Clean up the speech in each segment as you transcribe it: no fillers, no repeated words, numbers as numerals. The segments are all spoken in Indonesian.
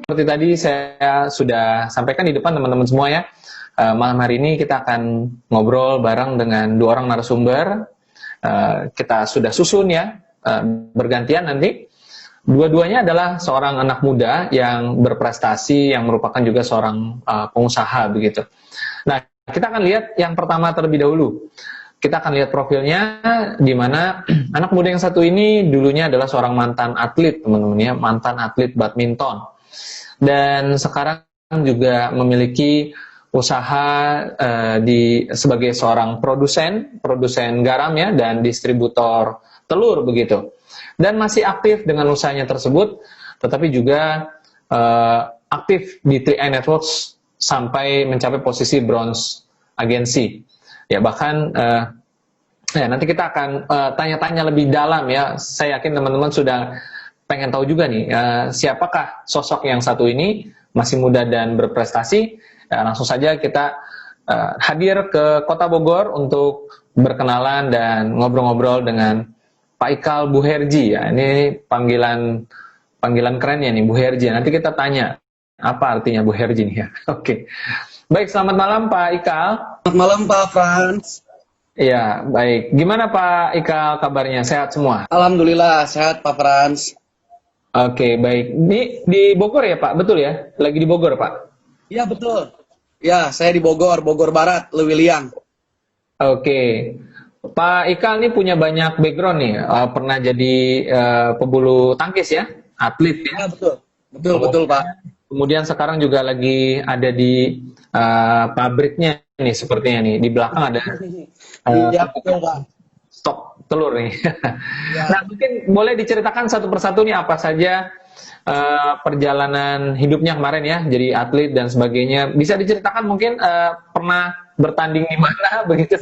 seperti tadi saya sudah sampaikan di depan teman-teman semua ya, malam hari ini kita akan ngobrol bareng dengan dua orang narasumber. Kita sudah susun ya, bergantian nanti. Dua-duanya adalah seorang anak muda yang berprestasi, yang merupakan juga seorang pengusaha begitu. Nah, kita akan lihat yang pertama terlebih dahulu. Kita akan lihat profilnya, di mana anak muda yang satu ini dulunya adalah seorang mantan atlet, teman-teman ya, mantan atlet badminton. Dan sekarang juga memiliki usaha sebagai seorang produsen garam ya, dan distributor telur begitu. Dan masih aktif dengan usahanya tersebut, tetapi juga aktif di 3i Networks sampai mencapai posisi bronze agensi. Ya bahkan nanti kita akan tanya-tanya lebih dalam ya. Saya yakin teman-teman sudah pengen tahu juga nih, siapakah sosok yang satu ini, masih muda dan berprestasi. Langsung saja kita hadir ke Kota Bogor untuk berkenalan dan ngobrol-ngobrol dengan Pak Ikal Buherji ya. Ini panggilan kerennya nih, Buherji. Nanti kita tanya apa artinya Buherji nih ya. Oke. Baik, selamat malam Pak Ikal. Selamat malam Pak Frans. Iya, baik. Gimana Pak Ikal kabarnya? Sehat semua? Alhamdulillah sehat Pak Frans. Oke, baik. Ini di Bogor ya Pak? Betul ya? Lagi di Bogor Pak? Iya betul. Ya, saya di Bogor Barat, Lewiliang. Oke. Pak Ikal ini punya banyak background nih. Pernah jadi pebulu tangkis ya? Atlet ya? Ya betul Pak. Kemudian sekarang juga lagi ada di pabriknya nih, sepertinya nih. Di belakang ada Iya betul Pak. stok telur nih. Ya. Nah, mungkin boleh diceritakan satu persatu nih apa saja perjalanan hidupnya kemarin ya, jadi atlet dan sebagainya. Bisa diceritakan mungkin pernah bertanding di mana begitu?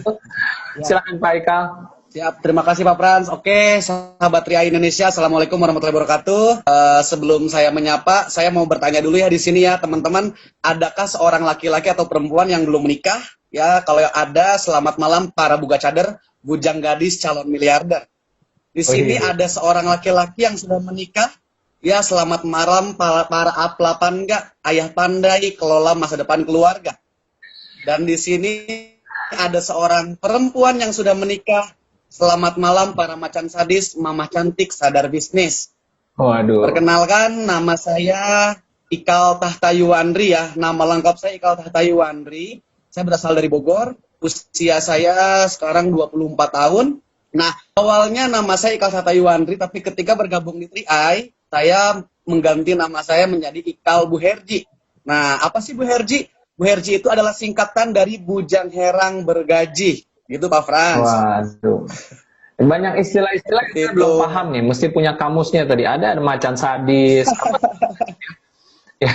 Ya. Silakan Pak Ikal. Siap, terima kasih Pak Frans. Oke, sahabat 3i Indonesia, Assalamualaikum warahmatullahi wabarakatuh. Sebelum saya menyapa, saya mau bertanya dulu ya di sini ya teman-teman. Adakah seorang laki-laki atau perempuan yang belum menikah? Ya, kalau ada, selamat malam para buga cadar, bujang gadis calon miliarder. Di sini ada seorang laki-laki yang sudah menikah. Ya, selamat malam para aplapan enggak, ayah pandai kelola masa depan keluarga. Dan di sini ada seorang perempuan yang sudah menikah. Selamat malam para macan sadis, mama cantik sadar bisnis. Waduh. Perkenalkan, nama saya Ikal Tahtayuandri ya. Nama lengkap saya Ikal Tahtayuandri. Saya berasal dari Bogor. Usia saya sekarang 24 tahun. Nah, awalnya nama saya Ikal Tahtayuandri, tapi ketika bergabung di 3i, saya mengganti nama saya menjadi Ikal Buherji. Nah, apa sih Buherji? Buherji itu adalah singkatan dari bujang herang bergaji. Gitu Pak Frans. Waduh. Banyak istilah-istilah yang saya belum paham nih. Mesti punya kamusnya tadi. Ada macan sadis. Ya.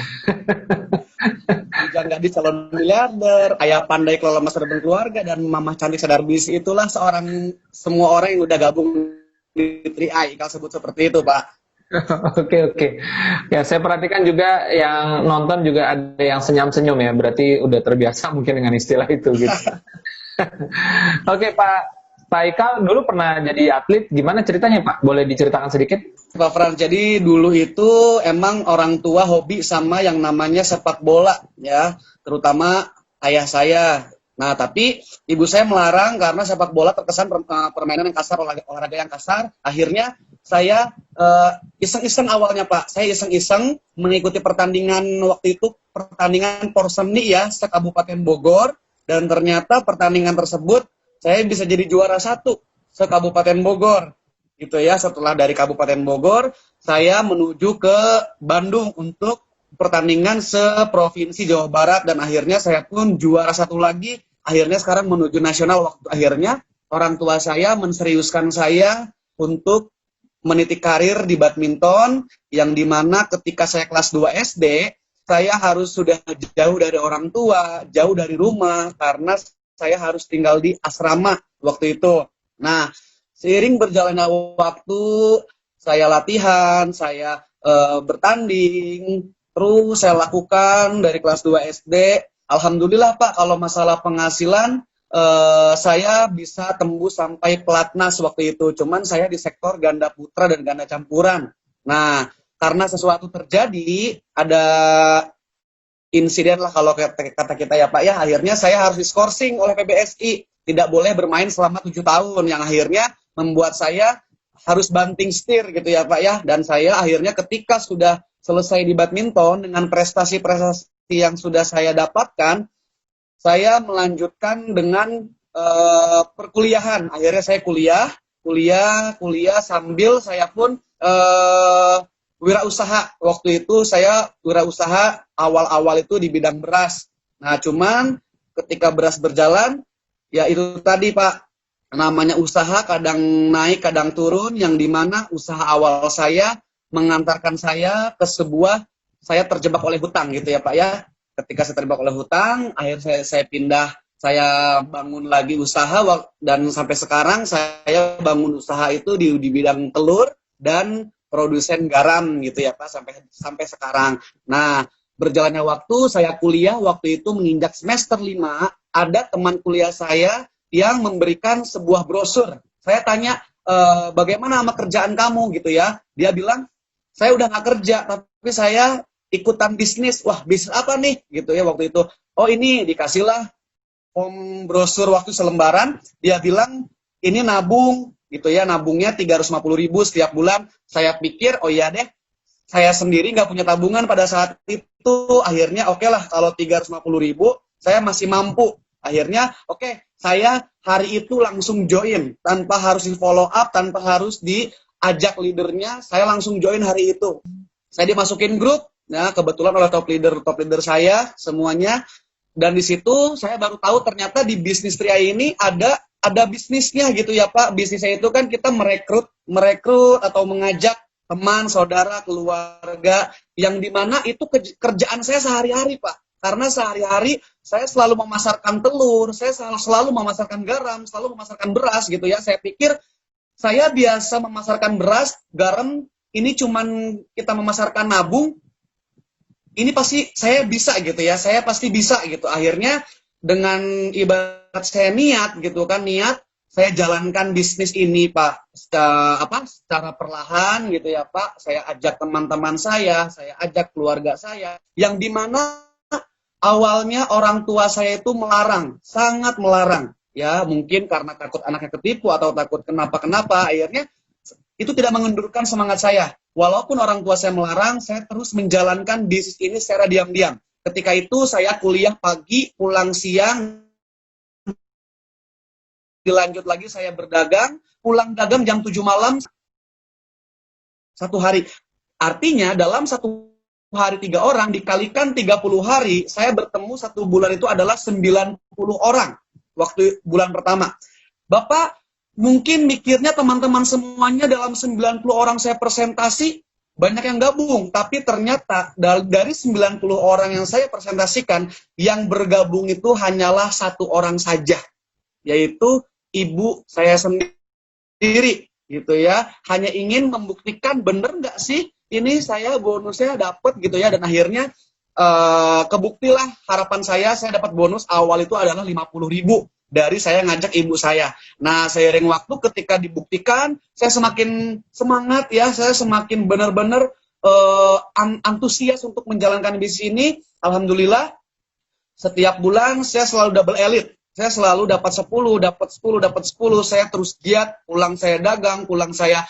Bujang gadis calon miliarder, ayah pandai kelola masa depan keluarga, dan mama cantik sadar bisnis. Itulah semua orang yang udah gabung di 3i. Kalau sebut seperti itu Pak. Oke. Ya, saya perhatikan juga yang nonton juga ada yang senyum-senyum ya. Berarti udah terbiasa mungkin dengan istilah itu gitu. Oke, Pak Ikal dulu pernah jadi atlet. Gimana ceritanya Pak? Boleh diceritakan sedikit? Pak Frans, jadi dulu itu emang orang tua hobi sama yang namanya sepak bola ya. Terutama ayah saya. Nah, tapi ibu saya melarang karena sepak bola terkesan permainan yang kasar, olahraga yang kasar. Akhirnya saya iseng-iseng awalnya Pak. Saya iseng-iseng mengikuti pertandingan waktu itu, pertandingan Porseni ya, se-Kabupaten Bogor. Dan ternyata pertandingan tersebut saya bisa jadi juara 1 se-Kabupaten Bogor. Gitu ya, setelah dari Kabupaten Bogor, saya menuju ke Bandung untuk pertandingan se-Provinsi Jawa Barat. Dan akhirnya saya pun juara 1 lagi. Akhirnya sekarang menuju nasional. Waktu akhirnya orang tua saya menseriuskan saya untuk meniti karir di badminton. Yang dimana ketika saya kelas 2 SD, saya harus sudah jauh dari orang tua, jauh dari rumah, karena saya harus tinggal di asrama waktu itu. Nah, seiring berjalannya waktu, saya latihan, saya bertanding, terus saya lakukan dari kelas 2 SD. Alhamdulillah Pak, kalau masalah penghasilan, saya bisa tembus sampai pelatnas waktu itu. Cuman saya di sektor ganda putra dan ganda campuran. Nah, karena sesuatu terjadi, ada insiden lah kalau kata kita ya Pak ya, akhirnya saya harus diskorsing oleh PBSI, tidak boleh bermain selama 7 tahun, yang akhirnya membuat saya harus banting setir gitu ya Pak ya, dan saya akhirnya ketika sudah selesai di badminton dengan prestasi-prestasi yang sudah saya dapatkan, saya melanjutkan dengan perkuliahan. Akhirnya saya kuliah sambil saya pun wirausaha. Waktu itu saya wirausaha awal-awal itu di bidang beras. Nah, cuman ketika beras berjalan, ya itu tadi Pak, namanya usaha kadang naik, kadang turun, yang dimana usaha awal saya mengantarkan saya ke sebuah, saya terjebak oleh hutang gitu ya Pak ya. Ketika saya terjebak oleh hutang, akhirnya saya pindah, saya bangun lagi usaha, dan sampai sekarang saya bangun usaha itu di bidang telur dan produsen garam gitu ya Pak, sampai sekarang. Nah, berjalannya waktu, saya kuliah waktu itu menginjak semester 5, ada teman kuliah saya yang memberikan sebuah brosur. Saya tanya, bagaimana sama kerjaan kamu gitu ya. Dia bilang, saya udah nggak kerja, tapi saya ikutan bisnis. Wah, bisnis apa nih? Gitu ya waktu itu. Oh, ini dikasihlah brosur waktu selembaran. Dia bilang, ini nabung gitu ya, nabungnya 350.000 setiap bulan. Saya pikir, oh iya deh, saya sendiri nggak punya tabungan pada saat itu. Akhirnya oke lah, kalau 350.000 saya masih mampu. Akhirnya oke, saya hari itu langsung join tanpa harus di follow up, tanpa harus diajak leadernya, saya langsung join hari itu. Saya dimasukin grup, ya kebetulan oleh top leader saya semuanya, dan di situ saya baru tahu ternyata di bisnis Tria ini ada bisnisnya gitu ya Pak. Bisnisnya itu kan kita merekrut atau mengajak teman, saudara, keluarga, yang dimana itu kerjaan saya sehari-hari Pak. Karena sehari-hari saya selalu memasarkan telur, saya selalu memasarkan garam, selalu memasarkan beras gitu ya. Saya pikir saya biasa memasarkan beras, garam, ini cuman kita memasarkan nabung, ini pasti saya bisa gitu ya, saya pasti bisa gitu. Akhirnya dengan ibarat saya niat gitu kan, saya jalankan bisnis ini Pak, secara perlahan gitu ya Pak. Saya ajak teman-teman saya ajak keluarga saya, yang dimana awalnya orang tua saya itu melarang, sangat melarang. Ya, mungkin karena takut anaknya ketipu atau takut kenapa-kenapa, akhirnya itu tidak mengendurkan semangat saya. Walaupun orang tua saya melarang, saya terus menjalankan bisnis ini secara diam-diam. Ketika itu saya kuliah pagi, pulang siang, dilanjut lagi saya berdagang, pulang dagang jam 7 malam, satu hari. Artinya dalam satu hari 3 orang dikalikan 30 hari, saya bertemu satu bulan itu adalah 90 orang waktu bulan pertama. Bapak mungkin mikirnya teman-teman semuanya dalam 90 orang saya presentasi, banyak yang gabung, tapi ternyata dari 90 orang yang saya presentasikan, yang bergabung itu hanyalah 1 orang saja, yaitu ibu saya sendiri gitu ya. Hanya ingin membuktikan bener nggak sih ini saya bonusnya dapat gitu ya, dan akhirnya kebuktilah harapan saya dapat bonus awal itu adalah 50.000 dari saya ngajak ibu saya. Nah, seiring waktu ketika dibuktikan, saya semakin semangat ya, saya semakin benar-benar antusias untuk menjalankan bisnis ini. Alhamdulillah, setiap bulan saya selalu double elite. Saya selalu dapat 10, saya terus giat, pulang saya dagang, pulang saya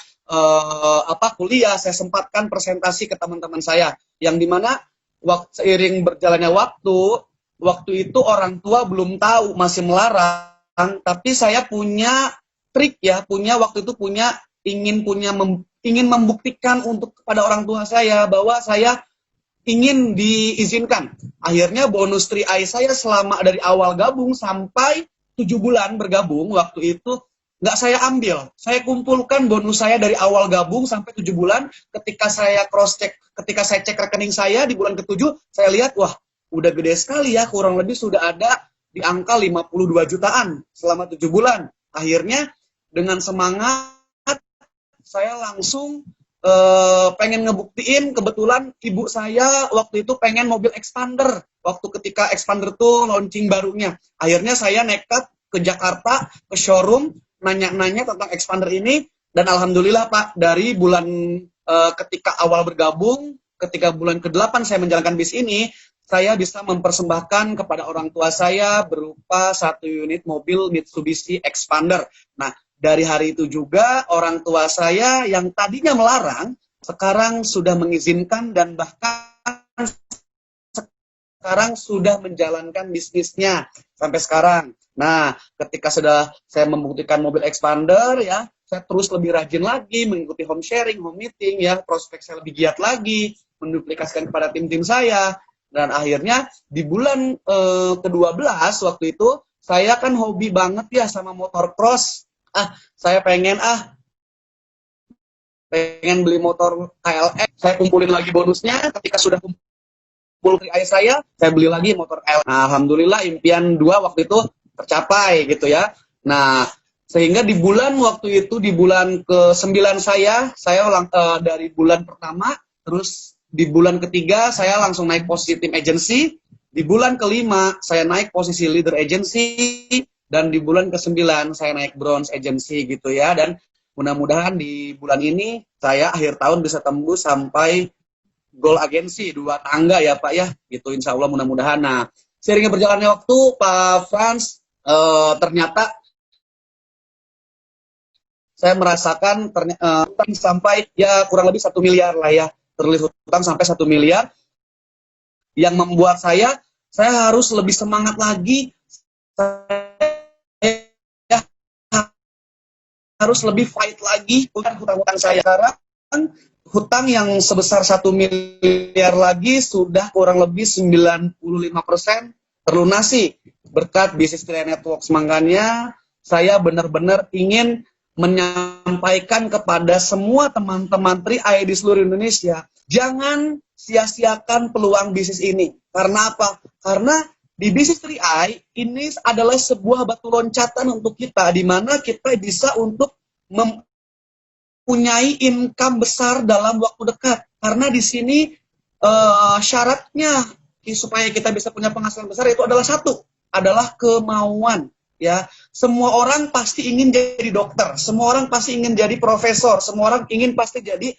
kuliah, saya sempatkan presentasi ke teman-teman saya, yang dimana seiring berjalannya waktu itu orang tua belum tahu, masih melarang, tapi saya punya trik ya, ingin membuktikan untuk kepada orang tua saya bahwa saya ingin diizinkan. Akhirnya bonus 3i saya selama dari awal gabung sampai 7 bulan bergabung, waktu itu nggak saya ambil. Saya kumpulkan bonus saya dari awal gabung sampai 7 bulan. Ketika saya cross check, ketika saya cek rekening saya di bulan ke-7, saya lihat, wah, udah gede sekali ya, kurang lebih sudah ada di angka 52 jutaan selama 7 bulan. Akhirnya dengan semangat saya langsung pengen ngebuktiin. Kebetulan ibu saya waktu itu pengen mobil expander, waktu ketika expander tuh launching barunya. Akhirnya saya nekat ke Jakarta, ke showroom, nanya-nanya tentang expander ini, dan alhamdulillah Pak, dari bulan ketika awal bergabung, ketika bulan ke-8 saya menjalankan bis ini, saya bisa mempersembahkan kepada orang tua saya berupa 1 unit mobil Mitsubishi Expander. Nah, dari hari itu juga orang tua saya yang tadinya melarang, sekarang sudah mengizinkan dan bahkan sekarang sudah menjalankan bisnisnya sampai sekarang. Nah, ketika sudah saya membuktikan mobil Expander ya, saya terus lebih rajin lagi mengikuti home sharing, home meeting ya, prospek saya lebih giat lagi, menduplikasikan kepada tim-tim saya. Dan akhirnya di bulan ke-12 waktu itu, saya kan hobi banget ya sama motor cross. Saya pengen beli motor KLX, saya kumpulin lagi bonusnya, ketika sudah kumpul dari ayah saya beli lagi motor KLX. Nah, alhamdulillah impian 2 waktu itu tercapai gitu ya. Nah, sehingga di bulan waktu itu, di bulan ke-9 saya dari bulan pertama, terus di bulan ketiga saya langsung naik posisi tim agency, di bulan ke-5 saya naik posisi leader agency, dan di bulan ke-9 saya naik bronze agency gitu ya. Dan mudah-mudahan di bulan ini saya akhir tahun bisa tembus sampai gold agency 2 tangga ya Pak ya, gitu insya Allah mudah-mudahan. Nah, seiringnya berjalannya waktu Pak Frans, ternyata saya merasakan hutang sampai ya kurang lebih 1 miliar lah ya, terlihat hutang sampai 1 miliar, yang membuat saya harus lebih semangat lagi, saya harus lebih fight lagi untuk hutang-hutang saya. Sekarang hutang yang sebesar 1 miliar lagi sudah kurang lebih 95% terlunasi berkat bisnis Tri Networks. Makanya saya benar-benar ingin menyampaikan kepada semua teman-teman Tri AI di seluruh Indonesia, jangan sia-siakan peluang bisnis ini. Karena apa? Karena di bisnis Tri AI ini adalah sebuah batu loncatan untuk kita, di mana kita bisa untuk mempunyai income besar dalam waktu dekat. Karena di sini syaratnya supaya kita bisa punya penghasilan besar itu adalah satu, adalah kemauan. Ya, semua orang pasti ingin jadi dokter, semua orang pasti ingin jadi profesor, semua orang ingin pasti jadi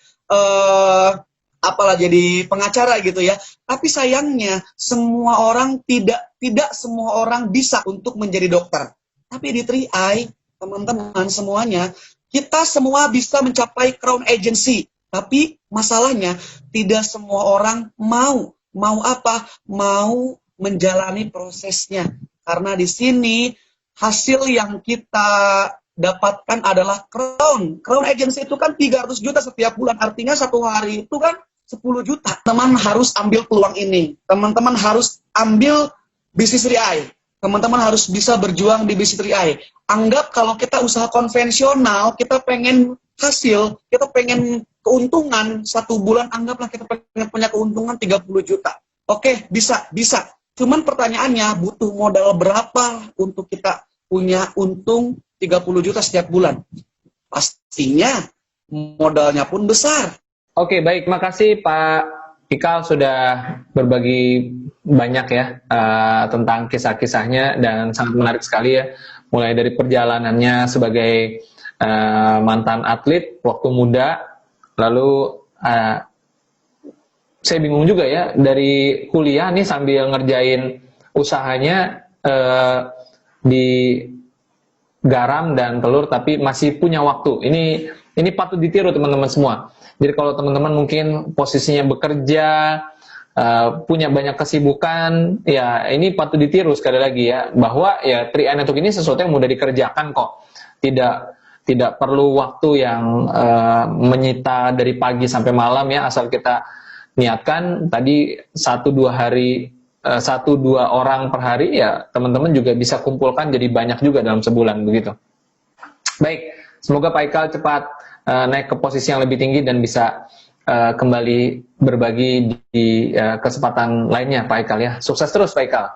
jadi pengacara gitu ya. Tapi sayangnya semua orang tidak semua orang bisa untuk menjadi dokter. Tapi di Tri AI, teman-teman semuanya, kita semua bisa mencapai crown agency. Tapi masalahnya tidak semua orang mau apa? Mau menjalani prosesnya. Karena di sini hasil yang kita dapatkan adalah crown. Crown agency itu kan 300 juta setiap bulan. Artinya satu hari itu kan 10 juta. Teman harus ambil peluang ini. Teman-teman harus ambil bisnis Tri AI. Teman-teman harus bisa berjuang di bisnis Tri AI. Anggap kalau kita usaha konvensional, kita pengen hasil, kita pengen keuntungan 1 bulan, anggaplah kita pengen punya keuntungan 30 juta. Oke, bisa. Cuman pertanyaannya, butuh modal berapa untuk kita punya untung 30 juta setiap bulan? Pastinya modalnya pun besar. Oke, baik. Makasih Pak Ikal sudah berbagi banyak ya tentang kisah-kisahnya, dan sangat menarik sekali ya. Mulai dari perjalanannya sebagai mantan atlet waktu muda, lalu saya bingung juga ya, dari kuliah nih sambil ngerjain usahanya di garam dan telur, tapi masih punya waktu. Ini patut ditiru teman-teman semua. Jadi kalau teman-teman mungkin posisinya bekerja, punya banyak kesibukan, ya ini patut ditiru sekali lagi ya, bahwa ya Tri AI Network ini sesuatu yang mudah dikerjakan kok. Tidak perlu waktu yang menyita dari pagi sampai malam ya, asal kita niatkan tadi 1-2 orang per hari, ya teman-teman juga bisa kumpulkan jadi banyak juga dalam sebulan begitu. Baik, semoga Pak Ikal cepat naik ke posisi yang lebih tinggi dan bisa kembali berbagi di kesempatan lainnya Pak Ikal ya. Sukses terus Pak Ikal.